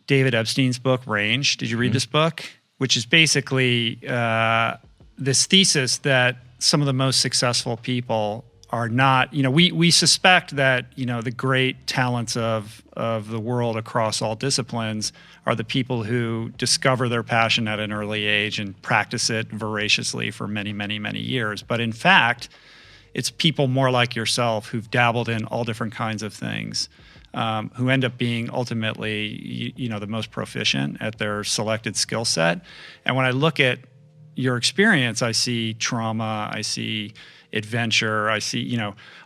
David Epstein's book, Range. Did you read this book? Which is basically this thesis that some of the most successful people are not, we suspect that, the great talents of the world across all disciplines are the people who discover their passion at an early age and practice it voraciously for many, many, many years. But in fact, it's people more like yourself who've dabbled in all different kinds of things, who end up being ultimately, the most proficient at their selected skill set. And when I look at your experience, I see trauma, I see adventure, I see,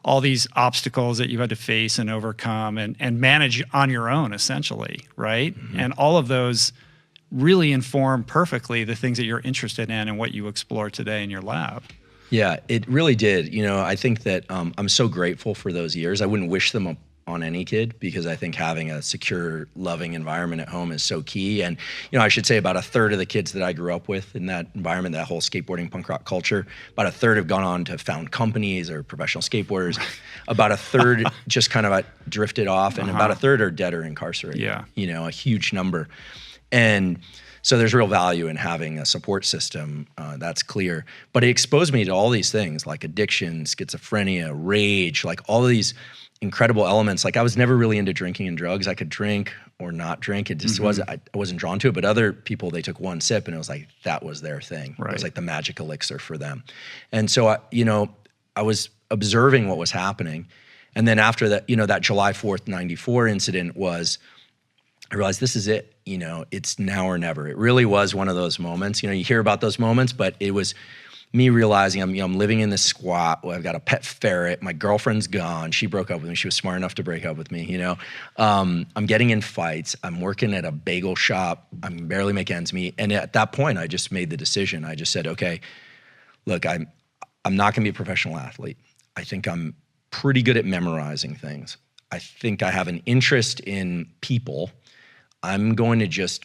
all these obstacles that you had to face and overcome and manage on your own, essentially, right? And all of those really inform perfectly the things that you're interested in and what you explore today in your lab. Yeah, it really did. I think that I'm so grateful for those years. I wouldn't wish them on any kid, because I think having a secure, loving environment at home is so key. And, I should say about a third of the kids that I grew up with in that environment, that whole skateboarding punk rock culture, about a third have gone on to found companies or professional skateboarders. About a third just kind of drifted off, and about a third are dead or incarcerated. Yeah. A huge number. And so there's real value in having a support system, that's clear. But it exposed me to all these things like addiction, schizophrenia, rage, like all of these incredible elements. Like I was never really into drinking and drugs. I could drink or not drink. It just wasn't, I wasn't drawn to it. But other people, they took one sip and it was like, that was their thing. Right. It was like the magic elixir for them. And so, I was observing what was happening. And then after that, that July 4th, 94 incident I realized this is it. It's now or never. It really was one of those moments. You hear about those moments, but it was me realizing I'm living in this squat. I've got a pet ferret. My girlfriend's gone. She broke up with me. She was smart enough to break up with me. I'm getting in fights. I'm working at a bagel shop. I can barely make ends meet. And at that point, I just made the decision. I just said, okay, look, I'm not going to be a professional athlete. I think I'm pretty good at memorizing things. I think I have an interest in people. I'm going to just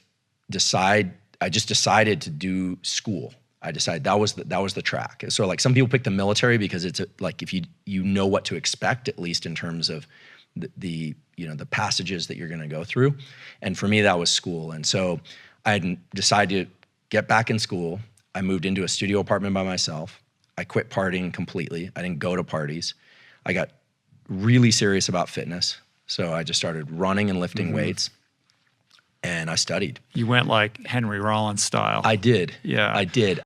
decide. I just decided to do school. I decided that was the track. So like some people pick the military because it's like if you know what to expect, at least in terms of the passages that you're going to go through. And for me, that was school. And so I had decided to get back in school. I moved into a studio apartment by myself. I quit partying completely. I didn't go to parties. I got really serious about fitness. So I just started running and lifting weights. And I studied. You went like Henry Rollins style. I did. Yeah. I did.